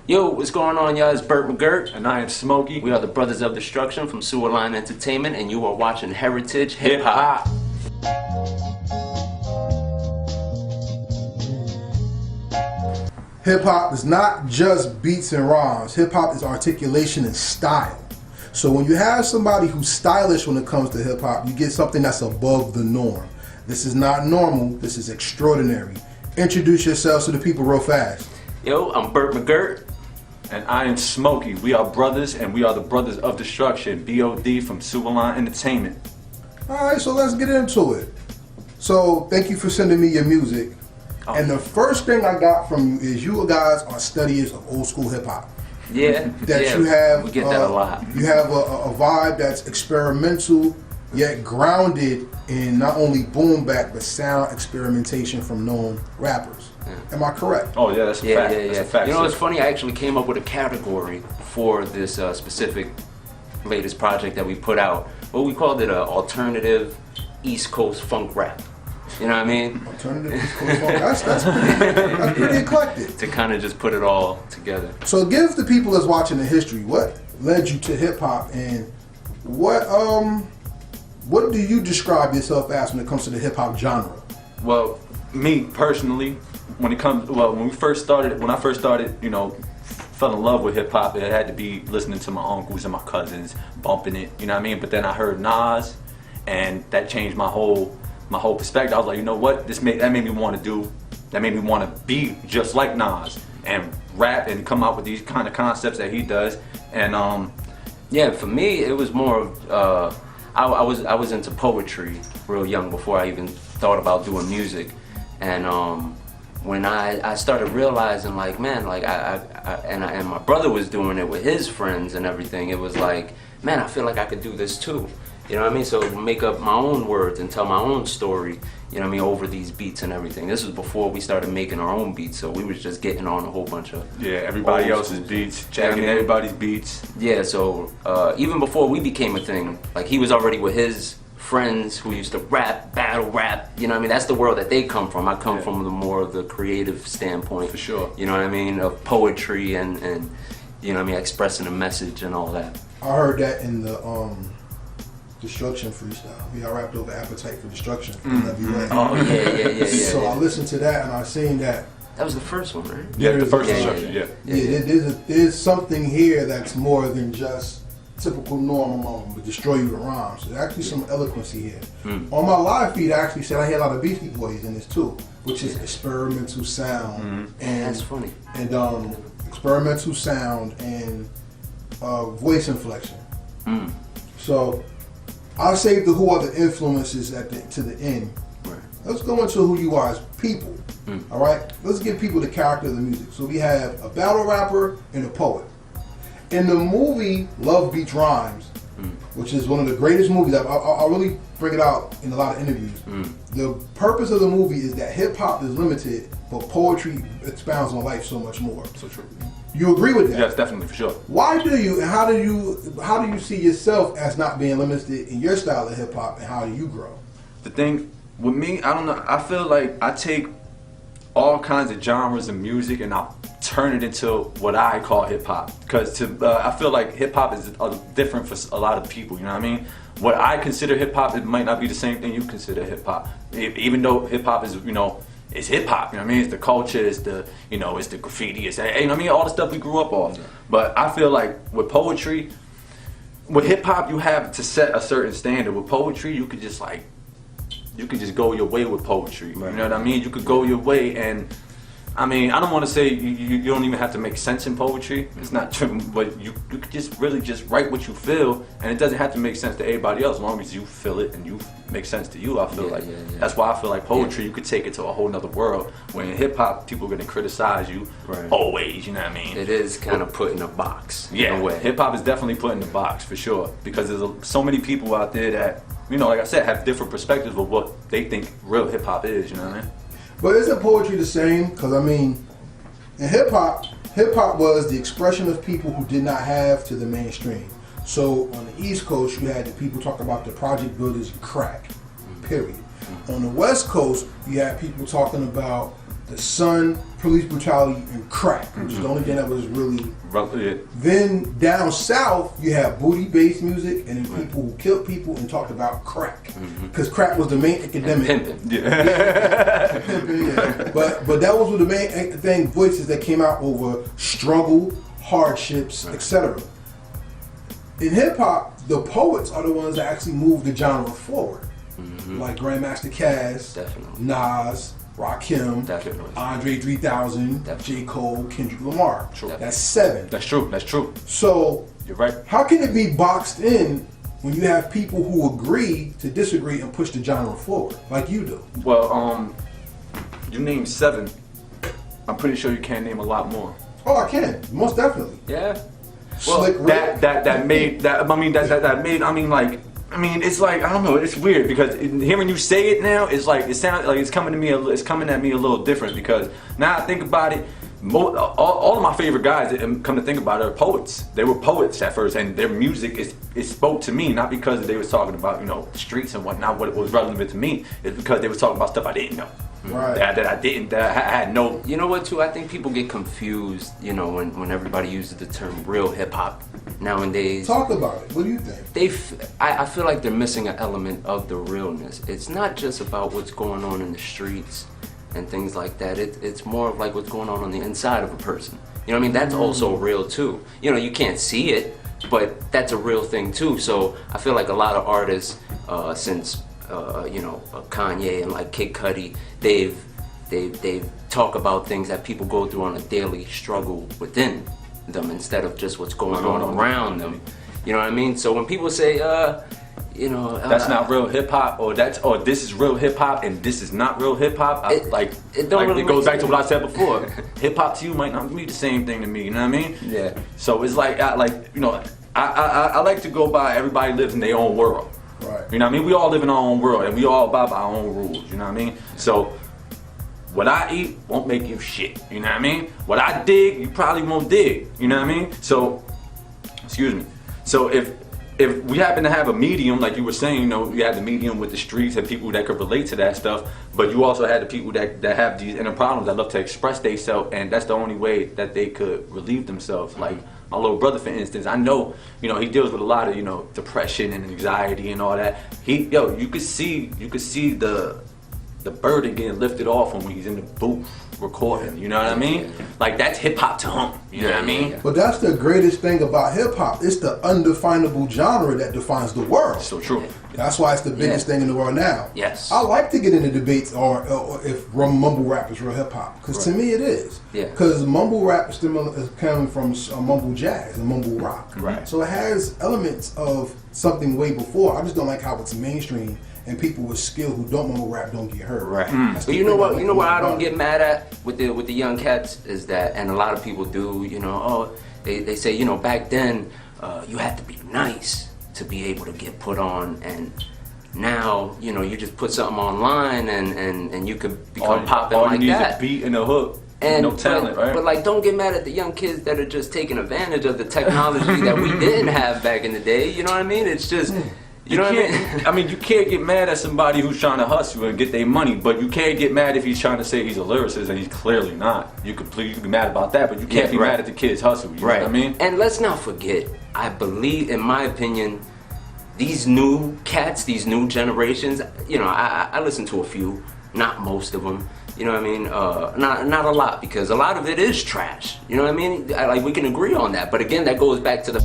Yo, what's going on, y'all? It's Burt McGirt. And I am Smokey. We are the Brothers of Destruction from Sewer Line Entertainment, and you are watching Heritage Hip Hop. Hip hop is not just beats and rhymes. Hip hop is articulation and style. So when you have somebody who's stylish when it comes to hip hop, you get something that's above the norm. This is not normal. This is extraordinary. Introduce yourselves to the people real fast. Yo, I'm Burt McGirt. And I am Smokey. We are brothers, and we are the Brothers of Destruction. B.O.D from Sewer Line Entertainment. Alright, so let's get into it. So thank you for sending me your music. And the first thing I got from you is you guys are studiers of old school hip hop. Yeah, You have we get that a lot. You have a vibe that's experimental yet grounded in not only boom bap but sound experimentation from known rappers. Yeah. Am I correct? Oh yeah, that's a fact. That's a fact. You know, it's funny. I actually came up with a category for this specific latest project that we put out. Well, we called it alternative East Coast funk rap. You know what I mean? Alternative East Coast funk. That's pretty eclectic. To kind of just put it all together. So give the people that's watching the history. What led you to hip hop, and what do you describe yourself as when it comes to the hip hop genre? Well, me personally, when I first started, you know, fell in love with hip hop, it had to be listening to my uncles and my cousins bumping it, you know what I mean? But then I heard Nas, and that changed my whole perspective. I was like, you know what? That made me want to be just like Nas and rap and come out with these kind of concepts that he does. And yeah, for me, it was more of I was into poetry real young before I even thought about doing music. And when I started realizing, like, man, like and my brother was doing it with his friends and everything, it was like, man, I feel like I could do this too. You know what I mean? So make up my own words and tell my own story, you know what I mean, over these beats and everything. This was before we started making our own beats, so we was just getting on a whole bunch of everybody else's beats, jacking everybody's beats. Yeah, so even before we became a thing, like, he was already with his friends who used to rap, battle rap, you know what I mean? That's the world that they come from. I come from the more of the creative standpoint. For sure. You know what I mean? Of poetry and you know what I mean, expressing a message and all that. I heard that in the Destruction freestyle. We all rapped over Appetite for Destruction. Oh yeah. So I listened to that and I seen that. That was the first one, right? Yeah, the first Destruction, There's something here that's more than just typical normal but destroy you with rhymes. There's actually some eloquency here. On my live feed, I actually said I hear a lot of Beastie Boys in this too, which is experimental sound. And that's funny. And experimental sound and voice inflection. So I saved the who are the influences to the end. Right. Let's go into who you are as people. All right. Let's give people the character of the music. So we have a battle rapper and a poet. In the movie Love Beats Rhymes, which is one of the greatest movies, I'll really bring it out in a lot of interviews. The purpose of the movie is that hip hop is limited, but poetry expounds on life so much more. So true. You agree with that? Yes, definitely, for sure. Why do you, and how do you see yourself as not being limited in your style of hip hop, and how do you grow? The thing with me, I don't know, I feel like I take all kinds of genres of music and I turn it into what I call hip hop. Because I feel like hip hop is different for a lot of people, you know what I mean? What I consider hip hop, it might not be the same thing you consider hip hop. Even though hip hop is, you know, it's hip hop, you know what I mean? It's the culture, it's the, you know, it's the graffiti, it's, you know what I mean? All the stuff we grew up on. But I feel like with poetry, with hip hop, you have to set a certain standard. With poetry, you could just go your way with poetry. You know what I mean? You could go your way, and I mean, I don't want to say you don't even have to make sense in poetry. It's not true, but you could just really just write what you feel, and it doesn't have to make sense to everybody else as long as you feel it and you make sense to you. I feel that's why I feel like poetry, you could take it to a whole nother world. When in hip hop, people are gonna criticize you always. You know what I mean? It is kind of put in a box. Yeah, hip hop is definitely put in the box for sure, because there's so many people out there that, you know, like I said, have different perspectives of what they think real hip hop is. You know what I mean? But isn't poetry the same? Because I mean, in hip hop was the expression of people who did not have to the mainstream. So on the East Coast, you had the people talk about the project builders and crack, period. On the West Coast, you had people talking about the sun, police brutality, and crack, which is the only thing that was really. Yeah. Then down south, you have booty-based music, and then people who killed people and talked about crack, because crack was the main academic. Pimping. Yeah. Pimping, yeah. But that was the main thing. Voices that came out over struggle, hardships, etc. In hip hop, the poets are the ones that actually move the genre forward, like Grandmaster Caz, Definitely. Nas, Rakim, Definitely. Andre 3000, Definitely. J. Cole, Kendrick Lamar. True. That's 7. That's true. That's true. So You're right. how can it be boxed in when you have people who agree to disagree and push the genre forward, like you do? Well, you named 7. I'm pretty sure you can't name a lot more. Oh, I can, most definitely. Yeah. Slick Rick. That made that. I mean that made. I mean like. I mean, it's like, I don't know, it's weird because hearing you say it now, it's like, it sounds like it's coming at me a little different, because now I think about it, all of my favorite guys, come to think about it, are poets. They were poets at first, and their music it spoke to me, not because they was talking about, you know, the streets and whatnot, what was relevant to me. It's because they was talking about stuff I didn't know. Right. That I had no. You know what, too? I think people get confused, you know, when everybody uses the term real hip hop nowadays. Talk about it. What do you think? I feel like they're missing an element of the realness. It's not just about what's going on in the streets and things like that. It's more of like what's going on the inside of a person. You know what I mean? That's also real too. You know, you can't see it, but that's a real thing too. So I feel like a lot of artists, since you know, Kanye and like Kid Cudi, they've talk about things that people go through on a daily struggle within them, instead of just what's going on around them. You know what I mean? So when people say, you know, that's not real hip hop, or this is real hip hop and this is not real hip hop. It goes back to what I said before. Hip hop to you might not be the same thing to me. You know what I mean? Yeah. So it's like, you know, I like to go by everybody lives in their own world. Right. You know what I mean? We all live in our own world and we all abide by our own rules. You know what I mean? So what I eat won't make you shit. You know what I mean? What I dig, you probably won't dig. You know what I mean? So, excuse me. So if we happen to have a medium, like you were saying, you know, you had the medium with the streets and people that could relate to that stuff, but you also had the people that have these inner problems that love to express themselves, and that's the only way that they could relieve themselves. Like my little brother, for instance, I know, you know, he deals with a lot of, you know, depression and anxiety and all that. You could see the burden getting lifted off him when he's in the booth recording. You know what I mean? Like, that's hip hop to him. You know what I mean? But that's the greatest thing about hip hop. It's the undefinable genre that defines the world. So true. That's why it's the biggest thing in the world now. Yes. I like to get into debates or if mumble rap is real hip hop, because to me it is. Yeah. Because mumble rap is coming from mumble jazz and mumble rock. Right. So it has elements of something way before. I just don't like how it's mainstream and people with skill who don't mumble rap don't get heard. Right. That's But the you know thing what? like You know what I about don't it. get mad at with the young cats is that, and a lot of people do. You know, oh, they say, you know, back then you had to be nice to be able to get put on, and now, you know, you just put something online and you could become popping all like you need that. is a beat and a hook. And no talent, right? But like, don't get mad at the young kids that are just taking advantage of the technology that we didn't have back in the day. You know what I mean? It's just. You know what I mean? I mean, you can't get mad at somebody who's trying to hustle and get their money, but you can't get mad if he's trying to say he's a lyricist and he's clearly not. You can be mad about that, but you can't be mad at the kid's hustle. You know what I mean? And let's not forget, I believe, in my opinion, these new cats, these new generations, you know, I listen to a few, not most of them. You know what I mean? Not a lot, because a lot of it is trash. You know what I mean? Like, we can agree on that. But again, that goes back to the